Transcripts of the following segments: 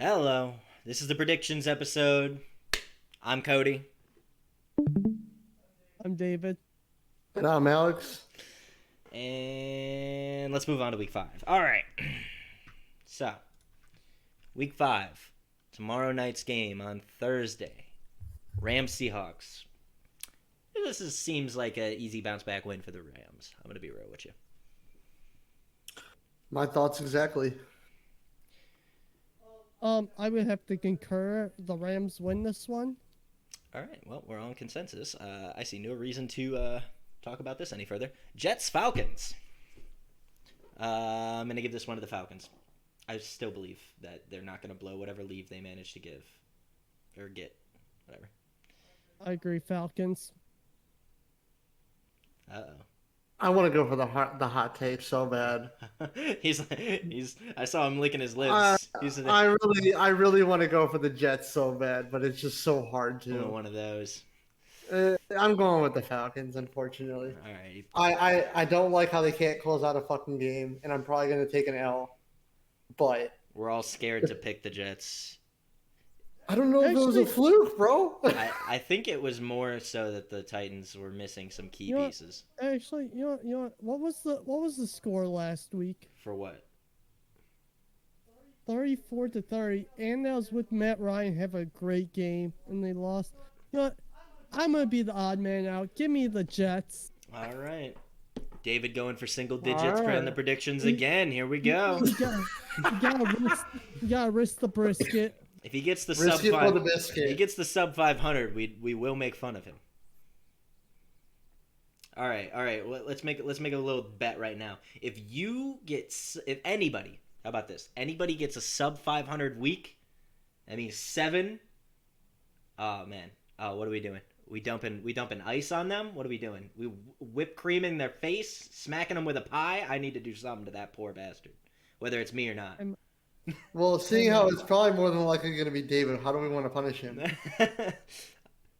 Hello, this is the predictions episode. I'm Cody. I'm David. And I'm Alex. And let's move on to week 5. All right. So, week 5. Tomorrow night's game on Thursday. Rams Seahawks. Seems like an easy bounce back win for the Rams. I'm going to be real with you. My thoughts exactly. I would have to concur. The Rams win this one. All right. Well, we're on consensus. I see no reason to talk about this any further. Jets Falcons. I'm going to give this one to the Falcons. I still believe that they're not going to blow whatever lead they manage to give or get, whatever. I agree, Falcons. Uh-oh. I want to go for the hot take so bad. he's. I saw him licking his lips. I really want to go for the Jets so bad, but it's just so hard to. One of those. I'm going with the Falcons, unfortunately. All right. I don't like how they can't close out a fucking game, and I'm probably going to take an L. But we're all scared to pick the Jets. I don't know if it was a fluke, bro. I think it was more so that the Titans were missing some key pieces. Actually, you know what was the score last week? For what? 34-30, and that was with Matt Ryan have a great game, and they lost. You know what? I'm gonna be the odd man out. Give me the Jets. All right. David going for single digits for the predictions again. Here we go. You gotta risk the brisket. If he gets the sub 500, we will make fun of him. All right. Well, let's make a little bet right now. If anybody, how about this? Anybody gets a sub 500 week, that means 7. Oh man. Oh, what are we doing? We dumping ice on them? What are we doing? We whipped cream in their face, smacking them with a pie? I need to do something to that poor bastard, whether it's me or not. Well, seeing how it's probably more than likely going to be David, how do we want to punish him?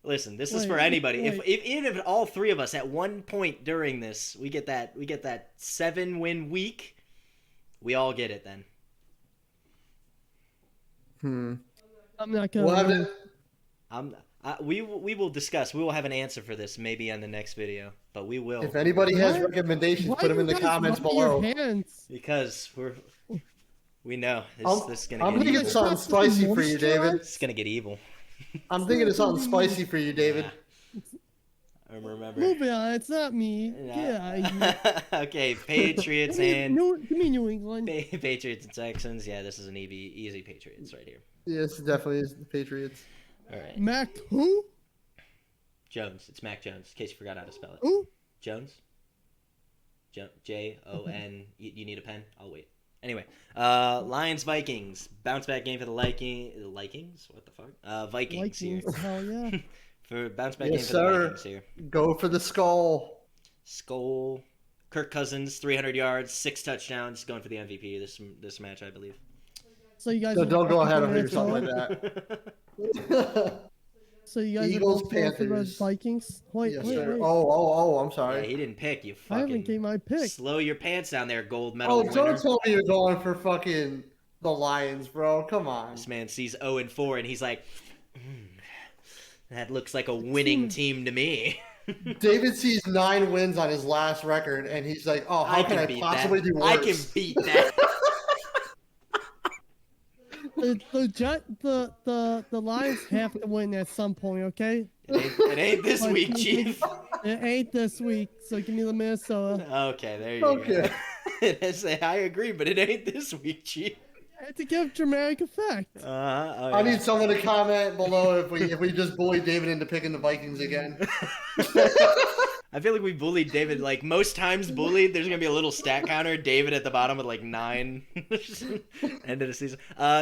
Listen, this is for anybody. If even if all three of us at one point during this we get that 7-win week, we all get it then. I'm not gonna. We will discuss. We will have an answer for this maybe on the next video, but we will. If anybody has recommendations, put them in the comments below. Because we know this is gonna. I'm thinking something spicy for you, David. It's gonna get evil. I'm thinking of something spicy for you, David. Yeah. I remember. Moving on, it's not me. Yeah. Okay, Patriots and give me New England. Patriots and Texans. Yeah, this is an easy Patriots right here. Yes, it definitely is the Patriots. All right. Mac who? Jones. It's Mac Jones. In case you forgot how to spell it. Who? Jones. Jon. You need a pen? I'll wait. Anyway, Lions Vikings bounce back game for the Vikings. What the fuck? Vikings here. Hell yeah. For bounce back game for the Vikings here. Go for the skull. Kirk Cousins 300 yards, 6 touchdowns, going for the MVP this match, I believe. So you guys. So don't go ahead of me or something like that. So you guys Eagles, are Panthers, Vikings. Wait. Oh, I'm sorry. Yeah, he didn't pick. You fucking. I haven't gave my pick. Slow your pants down there, gold medal winner. Don't tell me you're going for fucking the Lions, bro. Come on. This man sees 0-4 and he's like, that looks like a winning team to me. David sees 9 wins on his last record, and he's like, "Oh, how can I possibly do worse?" I can beat that. The Lions have to win at some point, okay? It ain't this week, Chief. It ain't this week, so give me the Minnesota. Okay, there you go. I agree, but it ain't this week, Chief. I have to give dramatic effect. I need someone to comment below if we just bullied David into picking the Vikings again. I feel like we bullied David. Like most times bullied, there's gonna be a little stat counter. David at the bottom with like 9. End of the season.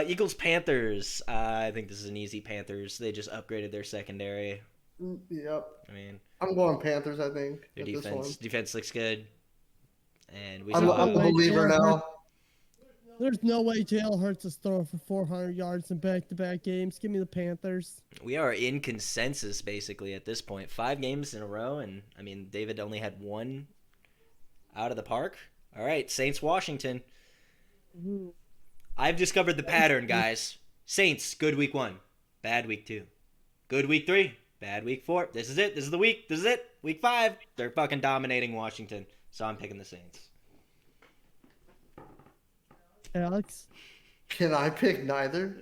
Eagles Panthers. I think this is an easy Panthers. They just upgraded their secondary. Yep. I mean, I'm going Panthers. I think their defense looks good. And I'm a believer now. There's no way Jalen Hurts is throwing for 400 yards in back-to-back games. Give me the Panthers. We are in consensus, basically, at this point. 5 games in a row, and, I mean, David only had 1 out of the park. All right, Saints-Washington. I've discovered the pattern, guys. Saints, good week 1, bad week 2. Good week 3, bad week 4. This is it. This is the week. This is it. Week 5, they're fucking dominating Washington. So I'm picking the Saints. Alex? Can I pick neither?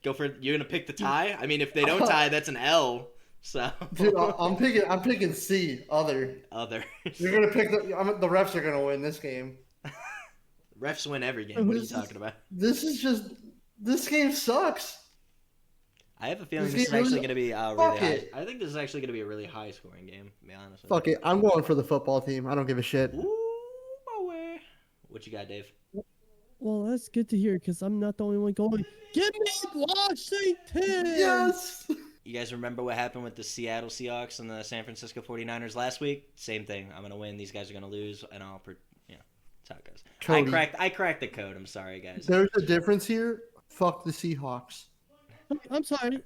You're gonna pick the tie? I mean, if they don't tie, that's an L. So, dude, I'm picking C. Other. You're gonna pick the refs are gonna win this game. Refs win every game. What are you talking about? This game sucks. I have a feeling this is actually gonna be really high. I think this is actually gonna be a really high scoring game. To be honest. Fuck it. I'm going for the football team. I don't give a shit. Ooh, boy. What you got, Dave? Well, that's good to hear because I'm not the only one going. Give me Washington! Yes! You guys remember what happened with the Seattle Seahawks and the San Francisco 49ers last week? Same thing. I'm going to win. These guys are going to lose, and that's how it goes. Cody, I cracked the code. I'm sorry, guys. There's a difference here. Fuck the Seahawks. I'm sorry.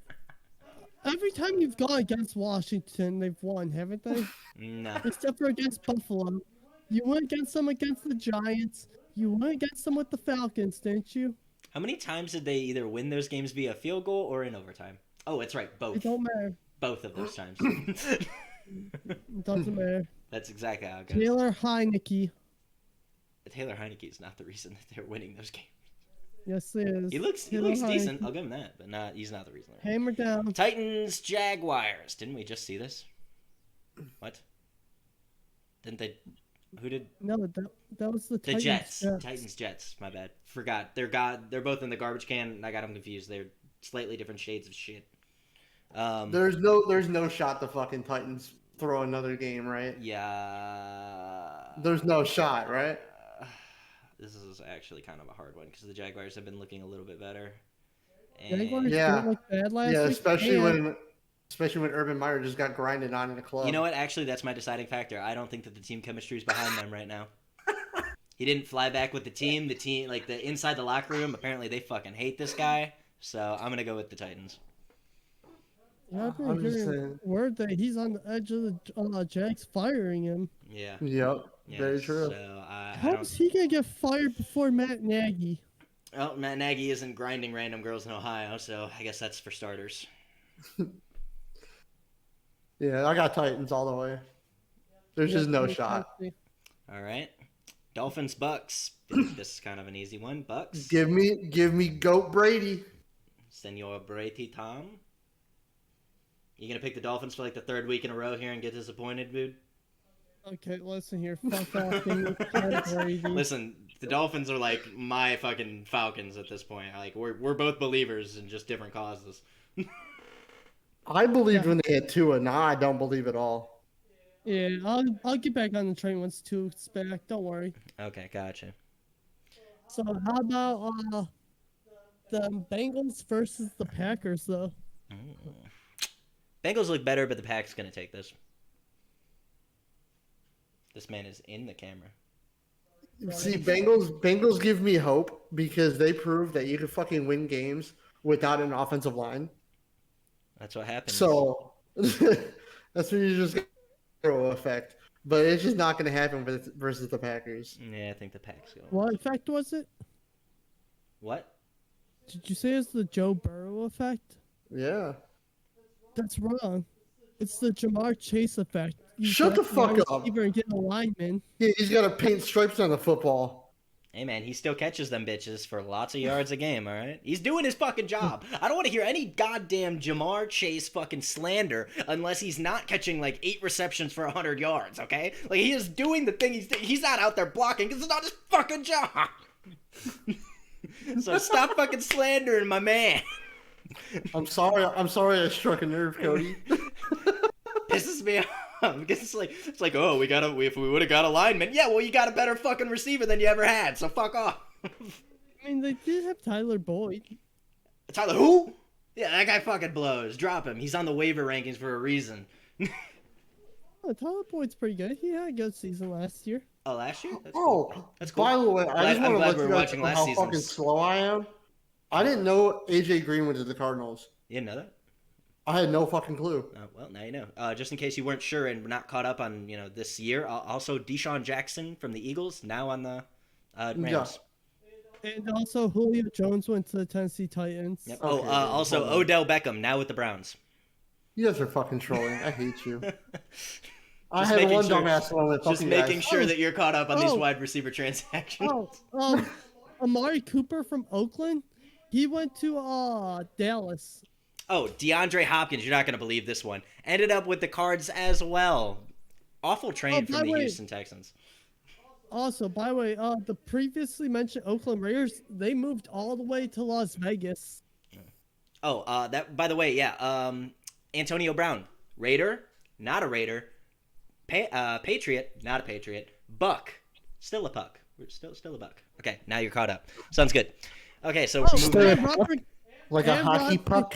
Every time you've gone against Washington, they've won, haven't they? No. Except for against Buffalo. You went against them against the Giants. You went against them with the Falcons, didn't you? How many times did they either win those games via field goal or in overtime? Oh, it's right. Both. It don't matter. Both of those times. It doesn't matter. That's exactly how it goes. Taylor Heineke is not the reason that they're winning those games. Yes, it is. He looks decent. I'll give him that, but he's not the reason. Hammer down. Titans, Jaguars. Didn't we just see this? What? Didn't they? Who did? No, that was the Titans. Jets. Titans, Jets. My bad. Forgot. They're both in the garbage can. I got them confused. They're slightly different shades of shit. There's no shot the fucking Titans throw another game, right? Yeah. There's no shot, right? This is actually kind of a hard one because the Jaguars have been looking a little bit better. Jaguars looked bad last week. Especially when Urban Meyer just got grinded on in the club. You know what? Actually, that's my deciding factor. I don't think that the team chemistry is behind them right now. He didn't fly back with the team. The team, like the inside the locker room, apparently they fucking hate this guy. So I'm gonna go with the Titans. Yeah, I've been hearing word that he's on the edge of the Jags firing him. Yeah. Yep. Yeah, very true. So how's he gonna get fired before Matt Nagy? Well, Matt Nagy isn't grinding random girls in Ohio, so I guess that's for starters. Yeah, I got Titans all the way. There's just no shot. All right. Dolphins, Bucks. This is kind of an easy one. Bucks. Give me Goat Brady. Senor Brady Tom. You gonna pick the Dolphins for like the third week in a row here and get disappointed, dude? Okay, listen here. Fuck off. Listen, the Dolphins are like my fucking Falcons at this point. Like we're both believers in just different causes. I believed when they had Tua. Now I don't believe at all. Yeah, I'll get back on the train once Tua's back. Don't worry. Okay, gotcha. So how about the Bengals versus the Packers though? Bengals look better, but the Pack's gonna take this. This man is in the camera. See, Bengals give me hope because they prove that you can fucking win games without an offensive line. That's what happens. So that's when you just get a effect. But it's just not going to happen versus the Packers. Yeah, I think the Pack's going. What effect was it? What? Did you say it's the Joe Burrow effect? Yeah. That's wrong. It's the Jamar Chase effect. Shut the fuck up. And get a lineman. Yeah, he's got to paint stripes on the football. Hey, man, he still catches them bitches for lots of yards a game, all right? He's doing his fucking job. I don't want to hear any goddamn Jamar Chase fucking slander unless he's not catching, like, 8 receptions for 100 yards, okay? Like, he is doing the thing he's not out there blocking because it's not his fucking job. So stop fucking slandering my man. I'm sorry I struck a nerve, Cody. Pisses me off. It's like, oh, if we would have got a lineman, yeah, well, you got a better fucking receiver than you ever had, so fuck off. I mean, they did have Tyler Boyd. Tyler who? Yeah, that guy fucking blows. Drop him. He's on the waiver rankings for a reason. Oh, Tyler Boyd's pretty good. He had a good season last year. Oh, last year? That's cool. That's cool. By the way, I just want to let you guys know how fucking slow I am. I didn't know AJ Green went to the Cardinals. You didn't know that? I had no fucking clue. Well, now you know. Just in case you weren't sure and not caught up on this year, also Deshaun Jackson from the Eagles now on the Rams. And also, Julio Jones went to the Tennessee Titans. Yep. Okay, Also hold on. Odell Beckham now with the Browns. You guys are fucking trolling. I hate you. I Just had making one sure- dumbass moment. Just Fucking making guys. sure that you're caught up on these Oh. wide receiver transactions. Amari Cooper from Oakland, he went to Dallas. Oh, DeAndre Hopkins, you're not going to believe this one. Ended up with the Cards as well. Awful trade from the Houston Texans. Also, by the way, the previously mentioned Oakland Raiders, they moved all the way to Las Vegas. Oh, that by the way, yeah. Antonio Brown, Raider, not a Raider. Patriot, not a Patriot. Buck, still a puck. We're still a buck. Okay, now you're caught up. Sounds good. Okay, so moving on. Like a hockey puck.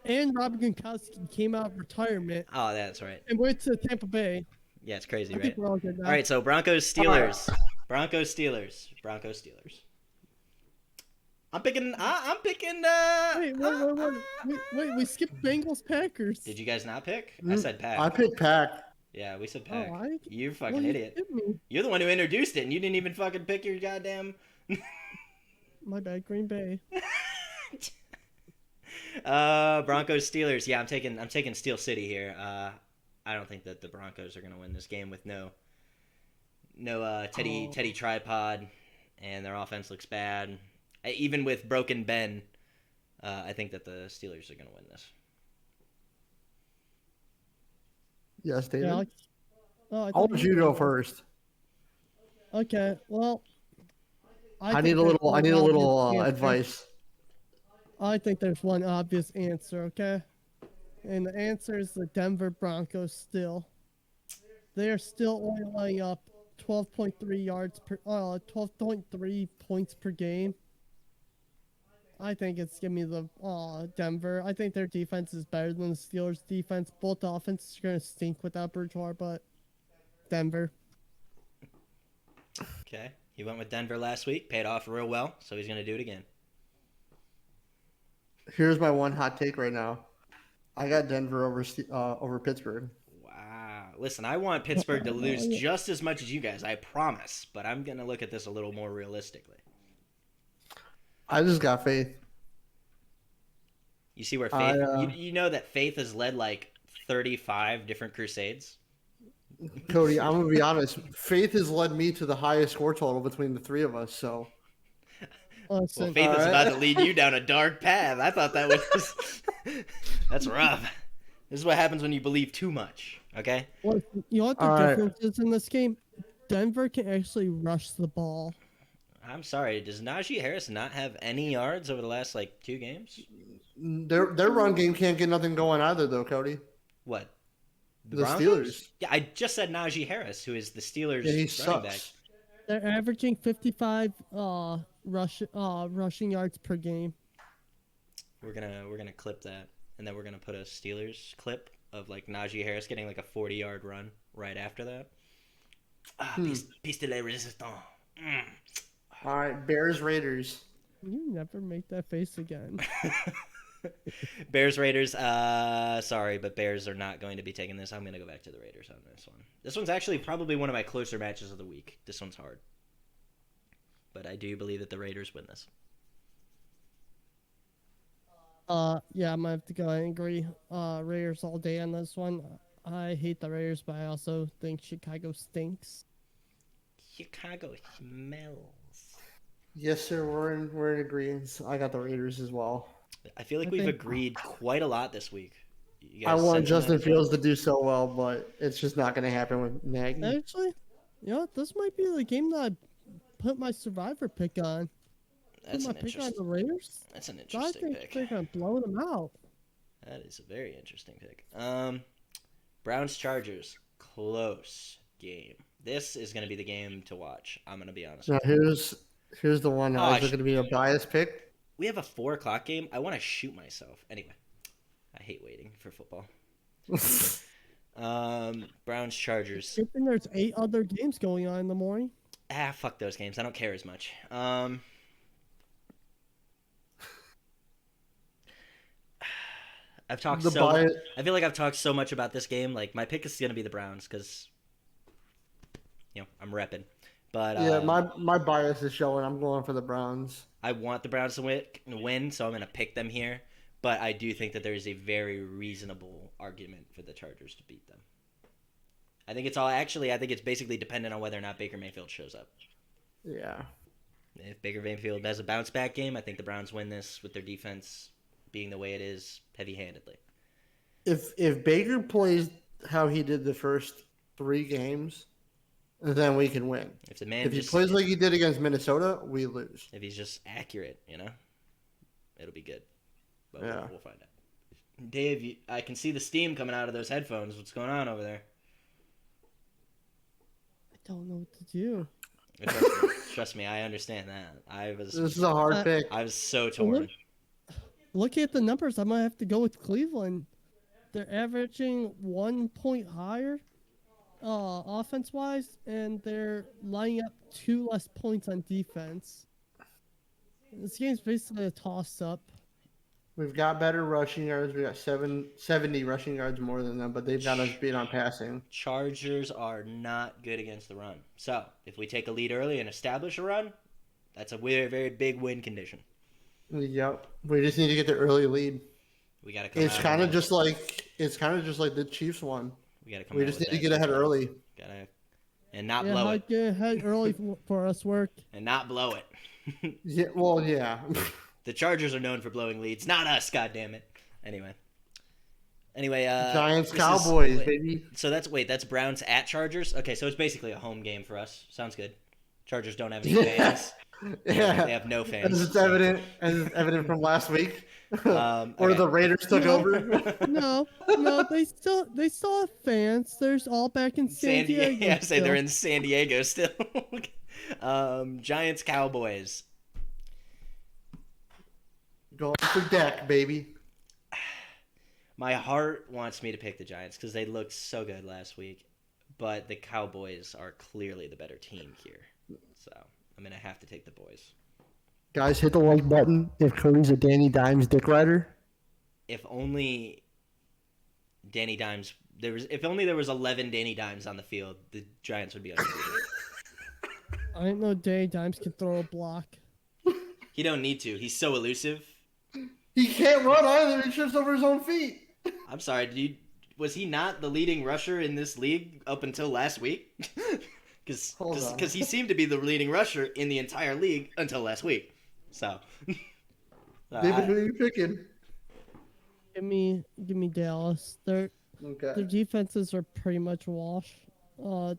And Robert Gronkowski came out of retirement. Oh, that's right. And went to Tampa Bay. Yeah, it's crazy, I right? think we're all good now. All right, so Broncos Steelers. Broncos Steelers. Broncos Steelers. I'm picking. Wait, we skipped Bengals Packers. Did you guys not pick? I said Pack. I picked Pack. Yeah, we said Pack. Oh, You fucking idiot. You're the one who introduced it, and you didn't even fucking pick your goddamn. My bad, Green Bay. Broncos Steelers. Yeah, I'm taking Steel City here. I don't think that the Broncos are gonna win this game with no Teddy Tripod, and their offense looks bad. Even with broken Ben, I think that the Steelers are gonna win this. Yes, David. Yeah, I'll let you go first. Okay, well, I need a little advice. I think there's one obvious answer, okay? And the answer is the Denver Broncos still. They are still only laying up 12.3 points per game. I think it's gonna be the Denver. I think their defense is better than the Steelers' defense. Both offenses are gonna stink without Bridgewater, but Denver. Okay, he went with Denver last week, paid off real well, so he's gonna do it again. Here's my one hot take right now. I got Denver over Pittsburgh. Wow. Listen, I want Pittsburgh to lose just as much as you guys, I promise. But I'm going to look at this a little more realistically. I just got faith. You see where Faith... You know that Faith has led like 35 different crusades? Cody, I'm going to be honest. Faith has led me to the highest score total between the three of us, so... Well, Faith is about to lead you down a dark path. I thought that was... That's rough. This is what happens when you believe too much, okay? Well, you know what the difference is in this game? Denver can actually rush the ball. I'm sorry. Does Najee Harris not have any yards over the last, 2 games? Their run game can't get nothing going either, though, Cody. What? The Steelers? Yeah, I just said Najee Harris, who is the Steelers running back. They're averaging 55 rushing yards per game. We're gonna clip that, and then we're gonna put a Steelers clip of Najee Harris getting a 40-yard run right after that. Piece de la résistance. All right, Bears Raiders. You never make that face again. Bears Raiders. Sorry, but Bears are not going to be taking this. I'm gonna go back to the Raiders on this one. This one's actually probably one of my closer matches of the week. This one's hard, but I do believe that the Raiders win this. Yeah, I'm gonna have to go and agree. Raiders all day on this one. I hate the Raiders, but I also think Chicago stinks. Chicago smells. Yes, sir. We're in agreement. I got the Raiders as well. I feel like we've agreed quite a lot this week. I want Justin Fields to do so well, but it's just not going to happen with Nagy. Actually, you know what? This might be the game that I put my Survivor pick on. That's an pick on the Raiders. That's an interesting pick. I think they're going to blow them out. That is a very interesting pick. Browns Chargers, close game. This is going to be the game to watch. I'm going to be honest. Now here's the one that is going to be a biased pick. We have a 4:00 game. I want to shoot myself. Anyway, I hate waiting for football. Browns Chargers. Good thing there's 8 other games going on in the morning. Fuck those games. I don't care as much. I've talked I feel like I've talked so much about this game. My pick is going to be the Browns because, I'm repping. But Yeah, my bias is showing. I'm going for the Browns. I want the Browns to win, so I'm going to pick them here. But I do think that there is a very reasonable argument for the Chargers to beat them. I think it's basically dependent on whether or not Baker Mayfield shows up. Yeah. If Baker Mayfield has a bounce back game, I think the Browns win this with their defense being the way it is, heavy-handedly. If Baker plays how he did the first 3 games, then we can win. If he plays like he did against Minnesota, we lose. If he's just accurate, it'll be good. But yeah. We'll find out. Dave, I can see the steam coming out of those headphones. What's going on over there? I don't know what to do. Trust me, I understand that. This is a hard pick. I was so torn. Looking at the numbers, I might have to go with Cleveland. They're averaging 1 point higher offense-wise, and they're lining up 2 less points on defense. This game's basically a toss-up. We've got better rushing yards. We got 70 rushing yards more than them, but they've got us beat on passing. Chargers are not good against the run. So, if we take a lead early and establish a run, that's a very, very big win condition. Yep. We just need to get the early lead. We got to come. It's kind of just like the Chiefs one. We just need to get ahead early. And not blow it. Get ahead early for us work. And not blow it. Yeah. Well, yeah. The Chargers are known for blowing leads, not us. God damn it. Anyway, Giants Cowboys, baby. So that's Browns at Chargers. Okay, so it's basically a home game for us. Sounds good. Chargers don't have any fans. Yeah, they have no fans. As it's evident from last week, or the Raiders took over. No, they still have fans. There's all back in San Diego. Yeah, say they're in San Diego still. Giants Cowboys. Going for Dak, baby. My heart wants me to pick the Giants because they looked so good last week, but the Cowboys are clearly the better team here. So I'm going to have to take the boys. Guys, hit the like button if Cody's a Danny Dimes dick rider. If only Danny Dimes... If only there was 11 Danny Dimes on the field, the Giants would be undefeated. I didn't know Danny Dimes can throw a block. He don't need to. He's so elusive. He can't run either. He trips over his own feet. I'm sorry, dude. Was he not the leading rusher in this league up until last week? Because he seemed to be the leading rusher in the entire league until last week. So, David, who are you picking? Give me Dallas. Their defenses are pretty much a wash.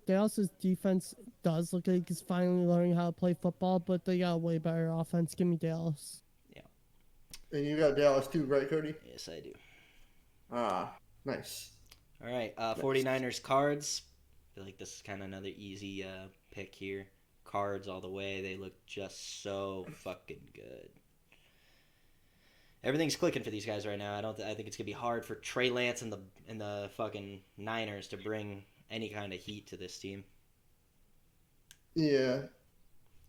Dallas's defense does look like it's finally learning how to play football, but they got a way better offense. Give me Dallas. Yeah. And you got Dallas too, right, Cody? Yes, I do. Ah, nice. All right, 49ers Cards. I feel like this is kind of another easy pick here. Cards all the way. They look just so fucking good. Everything's clicking for these guys right now. I think it's gonna be hard for Trey Lance and the fucking Niners to bring any kind of heat to this team. Yeah.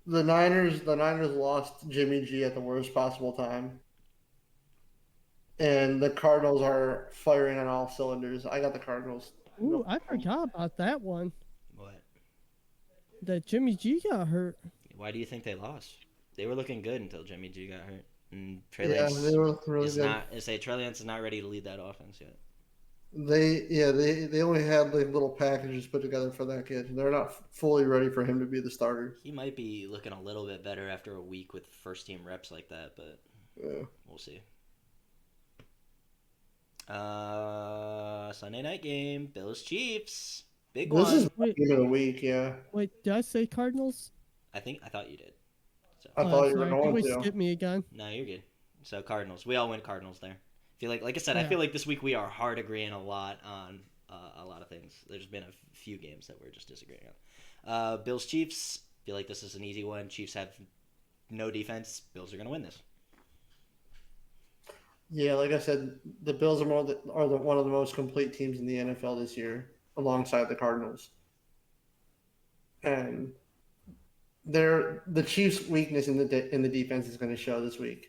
The Niners lost Jimmy G at the worst possible time. And the Cardinals are firing on all cylinders. I got the Cardinals. Ooh, I forgot about that one. What? That Jimmy G got hurt. Why do you think they lost? They were looking good until Jimmy G got hurt. And Trey Lance they were really is good. Trey Lance is not ready to lead that offense yet. They only had like little packages put together for that kid. They're not fully ready for him to be the starter. He might be looking a little bit better after a week with first team reps like that, but we'll see. Sunday night game, Bills Chiefs, big one. This is game of the week, yeah. Wait, did I say Cardinals? I thought you did. So. I thought you were going to. Skip me again. No, you're good. So Cardinals, we all went Cardinals there. I feel like I said, I feel like this week we are hard agreeing a lot on a lot of things. There's been a few games that we're just disagreeing on. Bills Chiefs, feel like this is an easy one. Chiefs have no defense. Bills are gonna win this. Yeah, like I said, the Bills are one of the most complete teams in the NFL this year, alongside the Cardinals. And the Chiefs' weakness in the defense is going to show this week.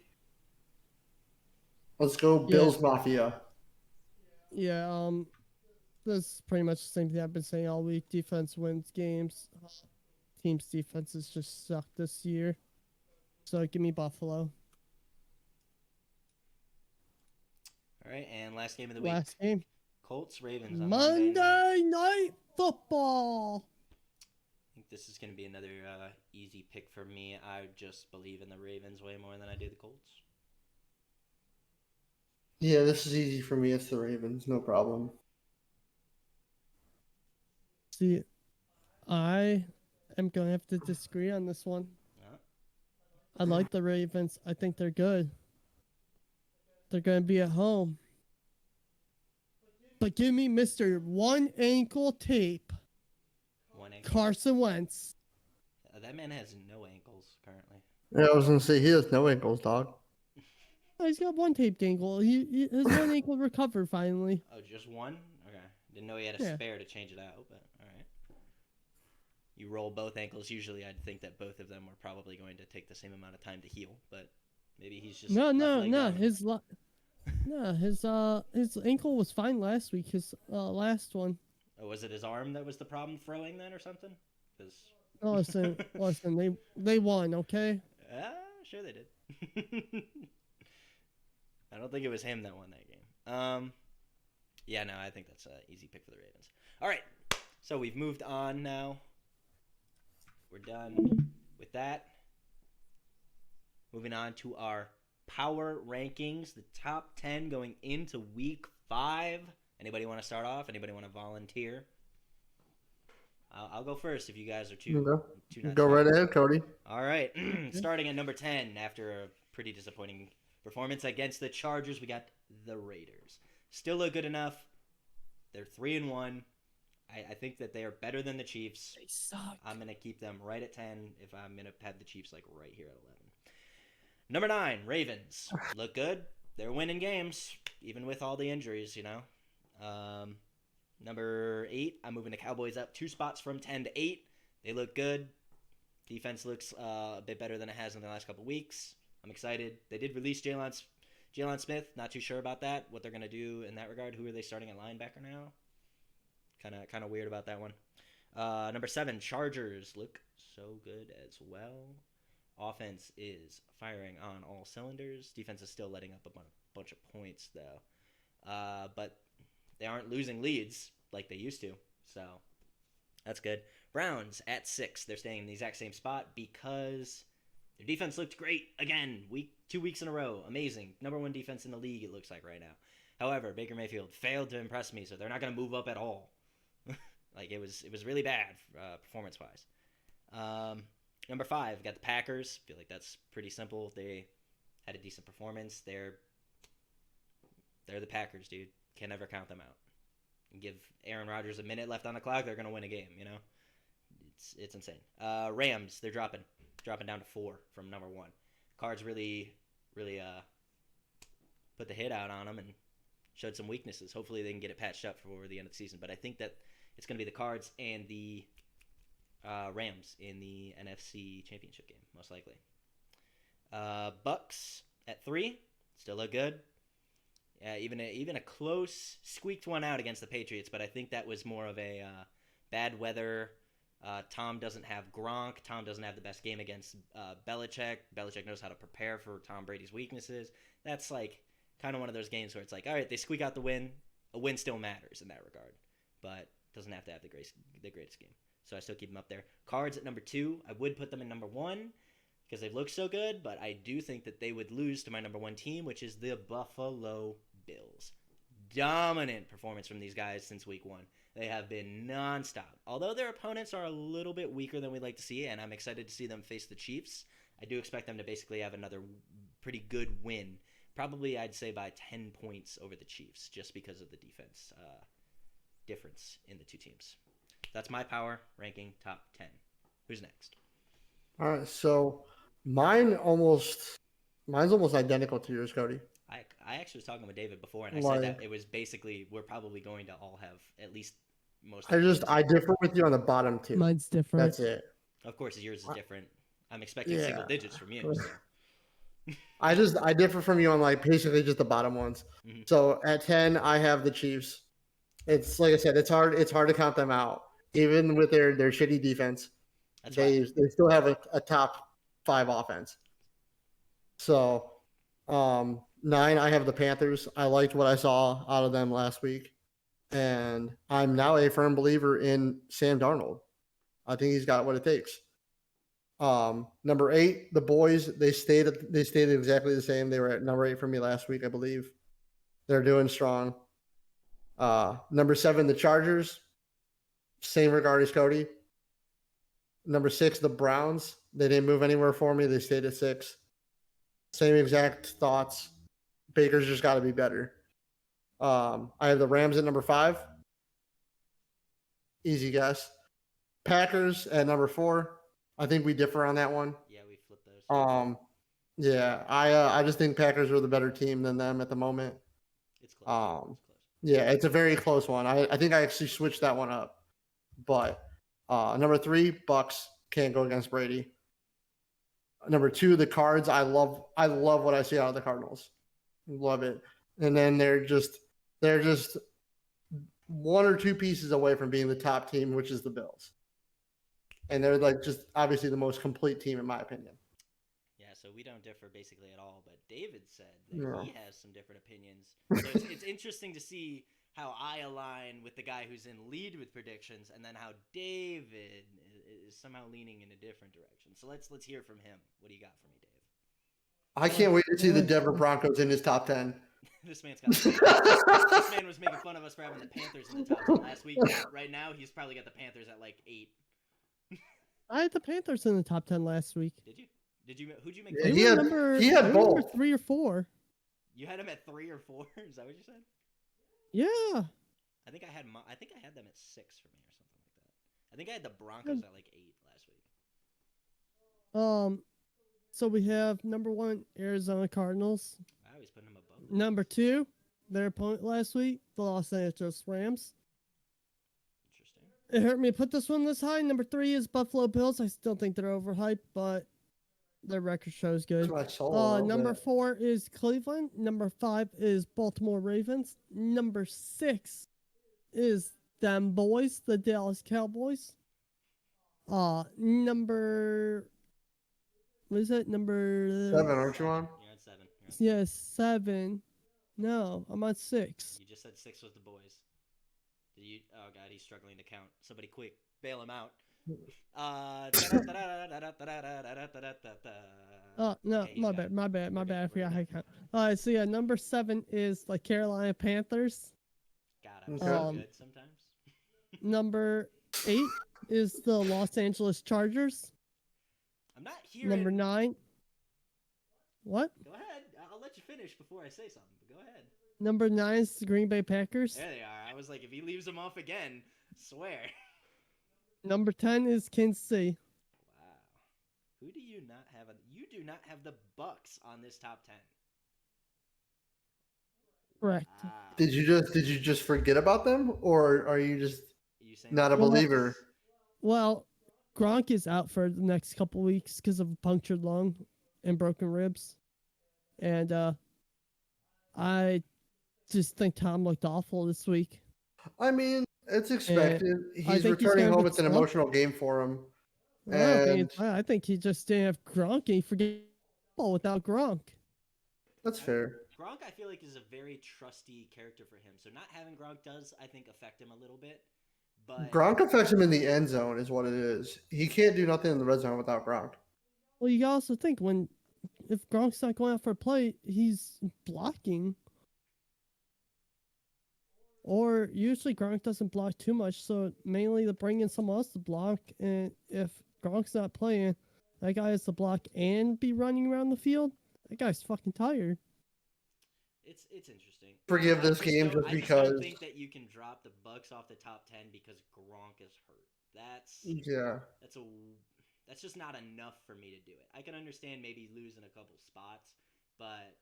Let's go Bills Mafia. Yeah, that's pretty much the same thing I've been saying all week. Defense wins games. team's defenses just suck this year. So give me Buffalo. All right, and last game of the week. Last game. Colts Ravens on Monday Night Football. I think this is going to be another easy pick for me. I just believe in the Ravens way more than I do the Colts. Yeah, this is easy for me. It's the Ravens, no problem. See, I am going to have to disagree on this one. I like the Ravens. I think they're good. They're going to be at home. But give me Mr. One Ankle Tape. One ankle. Carson Wentz. That man has no ankles currently. Yeah, I was going to say, he has no ankles, dog. Oh, he's got one taped ankle. His one ankle recovered finally. Oh, just one? Okay. Didn't know he had a spare to change it out, but all right. You roll both ankles. Usually I'd think that both of them were probably going to take the same amount of time to heal, but maybe he's just No. His ankle was fine last week. His last one. Oh, was it his arm that was the problem throwing then or something? Because listen, they won, okay? Sure they did. I don't think it was him that won that game. Yeah, no, I think that's an easy pick for the Ravens. All right, so we've moved on now. We're done with that. Moving on to our power rankings, the top 10 going into week 5. Anybody want to start off? Anybody want to volunteer? I'll go first if you guys are too Go right ahead, Cody. All right, starting at number 10 after a pretty disappointing performance against the Chargers, we got the Raiders. Still look good enough. They're 3-1. I think that they are better than the Chiefs. They suck. I'm going to keep them right at 10 if I'm going to have the Chiefs like right here at 11. Number 9, Ravens. Look good. They're winning games, even with all the injuries, you know. Number 8, I'm moving the Cowboys up 2 spots from 10 to 8. They look good. Defense looks a bit better than it has in the last couple weeks. I'm excited. They did release Jalen Smith. Not too sure about that, what they're going to do in that regard. Who are they starting at linebacker now? Kind of weird about that one. Number 7, Chargers look so good as well. Offense is firing on all cylinders. Defense is still letting up a bunch of points, though. But they aren't losing leads like they used to, so that's good. Browns at 6. They're staying in the exact same spot because their defense looked great again. 2 weeks in a row. Amazing. Number 1 defense in the league, it looks like right now. However, Baker Mayfield failed to impress me, so they're not going to move up at all. Like, it was really bad performance-wise. Number 5, got the Packers. Feel like that's pretty simple. They had a decent performance. They're the Packers, dude. Can't ever count them out. And give Aaron Rodgers a minute left on the clock, they're going to win a game, you know? It's insane. Rams, they're dropping down to 4 from number 1. Cards really put the hit out on them and showed some weaknesses. Hopefully they can get it patched up for the end of the season. But I think that it's going to be the Cards and the Rams in the NFC Championship game, most likely. Bucks at 3, still look good. Even a close squeaked one out against the Patriots, but I think that was more of a bad weather. Tom doesn't have Gronk. Tom doesn't have the best game against Belichick. Belichick knows how to prepare for Tom Brady's weaknesses. That's like kind of one of those games where it's like, all right, they squeak out the win. A win still matters in that regard, but doesn't have to have the greatest game. So I still keep them up there. Cards at number 2. I would put them in number 1 because they've looked so good, but I do think that they would lose to my number 1 team, which is the Buffalo Bills. Dominant performance from these guys since week 1. They have been nonstop. Although their opponents are a little bit weaker than we'd like to see, and I'm excited to see them face the Chiefs, I do expect them to basically have another pretty good win. Probably, I'd say, by 10 points over the Chiefs, just because of the defense difference in the two teams. That's my power ranking top 10. Who's next? All right, so mine's almost identical to yours, Cody. I actually was talking with David before, and I said that it was basically we're probably going to all have at least most. I differ with you on the bottom 2. Mine's different. That's it. Of course, yours is different. I'm expecting single digits from you. So. I differ from you on like basically just the bottom ones. Mm-hmm. So at 10, I have the Chiefs. It's like I said, it's hard to count them out, even with their shitty defense. They still have a top 5 offense. So 9, I have the Panthers. I liked what I saw out of them last week, and I'm now a firm believer in Sam Darnold. I think he's got what it takes. Number 8, the boys. They stayed exactly the same. They were at number 8 for me last week, I believe. They're doing strong. Number 7, the Chargers. Same regard as Cody. Number 6, the Browns. They didn't move anywhere for me. They stayed at 6. Same exact thoughts. Baker's just got to be better. I have the Rams at number 5. Easy guess. Packers at number 4. I think we differ on that one. Yeah, we flipped those. Yeah, I just think Packers are the better team than them at the moment. It's close. It's close. Yeah, it's a very close one. I think I actually switched that one up. But number 3, Bucks. Can't go against Brady. Number 2, the Cards. I love what I see out of the Cardinals. Love it. And then they're just 1 or 2 pieces away from being the top team, which is the Bills. And they're like just obviously the most complete team in my opinion. Yeah, so we don't differ basically at all. But David said that he has some different opinions. So it's interesting to see how I align with the guy who's in lead with predictions, and then how David is somehow leaning in a different direction. So let's hear from him. What do you got for me, Dave? I can't wait to see the Denver Broncos in his top 10. This man's got. This man was making fun of us for having the Panthers in the top 10 last week. Right now, he's probably got the Panthers at like 8. I had the Panthers in the top 10 last week. Did you? Who'd you make? Yeah, he had both. 3 or 4. You had him at 3 or 4. Is that what you said? Yeah. I think I had them at 6 for me or something like that. I think I had the Broncos at like 8 last week. So we have number 1, Arizona Cardinals. I always put them above. Number 2, their opponent last week, the Los Angeles Rams. Interesting. It hurt me to put this one this high. Number 3 is Buffalo Bills. I still think they're overhyped, but their record shows good. Number 4 is Cleveland. Number 5 is Baltimore Ravens. Number 6 is them boys, the Dallas Cowboys. Number 7, aren't you on? You're at 7. Yeah, 7. No, I'm on 6. You just said 6 was the boys. Did you? Oh God, he's struggling to count. Somebody quick, bail him out. Oh no, okay, my bad. I forgot how to count. So yeah, number 7 is the Carolina Panthers. God, I'm good sometimes. Number 8 is the Los Angeles Chargers. I'm not hearing. Number 9. What? Go ahead. I'll let you finish before I say something. But go ahead. Number 9 is the Green Bay Packers. There they are. I was like, if he leaves them off again, swear. Number 10 is Kansas City. Wow. Who do you not have? You do not have the Bucks on this top 10. Correct. Wow. Did you just forget about them, or are you just not a believer? Well, Gronk is out for the next couple weeks because of a punctured lung and broken ribs, and I just think Tom looked awful this week. I mean, it's expected. He's returning home. It's an emotional game for him. I think he just didn't have Gronk, and he forget without Gronk. That's fair. Gronk, I feel like, is a very trusty character for him. So not having Gronk does, I think, affect him a little bit. But Gronk affects him in the end zone, is what it is. He can't do nothing in the red zone without Gronk. Well, you also think if Gronk's not going out for a play, he's blocking. Or usually Gronk doesn't block too much, so mainly to bring in someone else to block. And if Gronk's not playing, that guy has to block and be running around the field. That guy's fucking tired. It's interesting. Forgive this game just because. I don't think that you can drop the Bucks off the top 10 because Gronk is hurt. That's just not enough for me to do it. I can understand maybe losing a couple spots, but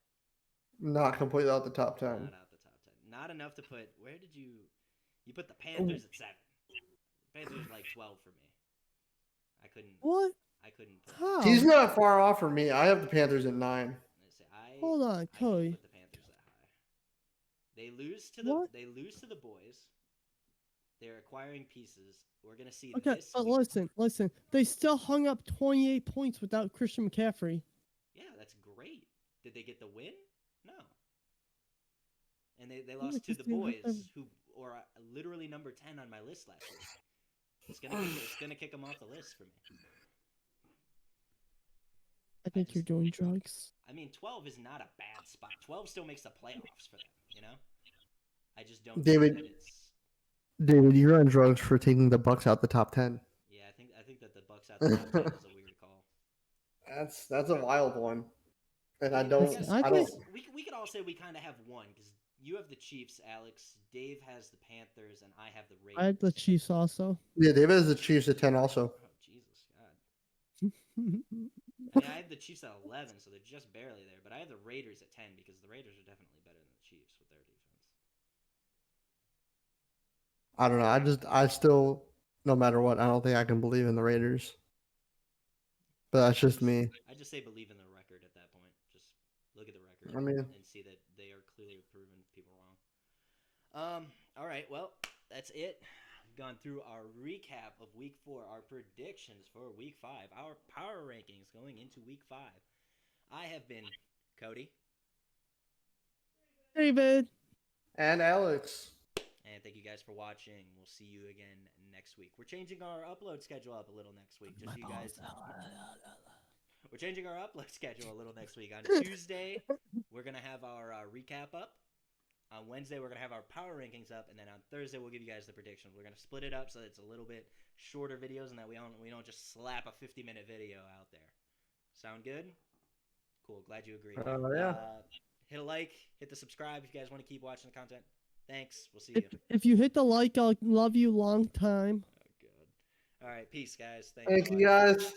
not completely out the top 10. Not out the top 10. Not enough to put. Where did you put the Panthers at 7? The Panthers are like 12 for me. I couldn't. What? I couldn't. How? He's not far off from me. I have the Panthers at 9. Hold on, Cody. Put the Panthers that high. They lose to the boys. They're acquiring pieces. We're gonna see Okay, this. but week. listen. They still hung up 28 points without Christian McCaffrey. Yeah, that's great. Did they get the win? No. And they Yeah, lost to 'cause the they have boys, them- who are literally number 10 on my list last week. It's gonna kick them off the list for me. I think you're doing drugs. I mean, 12 is not a bad spot. 12 still makes the playoffs for them, you know? I just don't David- think that it's. David, you're on drugs for taking the Bucks out the top 10. Yeah, I think that the Bucks out the top 10 is a weird call. That's a wild one, and I mean, don't. guess I I don't. think- we could all say we kind of have one because you have the Chiefs, Alex. Dave has the Panthers, and I have the Ravens. I had the Chiefs also. Yeah, David has the Chiefs at 10 also. Oh Jesus, God. I mean, I have the Chiefs at 11, so they're just barely there. But I have the Raiders at 10 because the Raiders are definitely better than the Chiefs with their defense. I don't know. I still, no matter what, I don't think I can believe in the Raiders. But that's just me. I just say believe in the record at that point. Just look at the record I mean- and see that they are clearly proving people wrong. All right. Well, that's it. We've gone through our recap of Week 4, our predictions for Week 5, our power rankings going into Week 5. I have been Cody, David. And Alex. and thank you guys for watching. We'll see you again next week. We're changing our upload schedule up a little next week, just so you guys. We're changing our upload schedule a little next week. On Tuesday, we're gonna have our recap up. On Wednesday, we're gonna have our power rankings up, and then on Thursday, we'll give you guys the predictions. We're gonna split it up so that it's a little bit shorter videos, and that we don't just slap a 50-minute video out there. Sound good? Cool. Glad you agree. Yeah. Hit a like, hit the subscribe if you guys want to keep watching the content. Thanks. We'll see you. If you hit the like, I'll love you long time. Oh, God. All right. Peace, guys. Thank you, guys.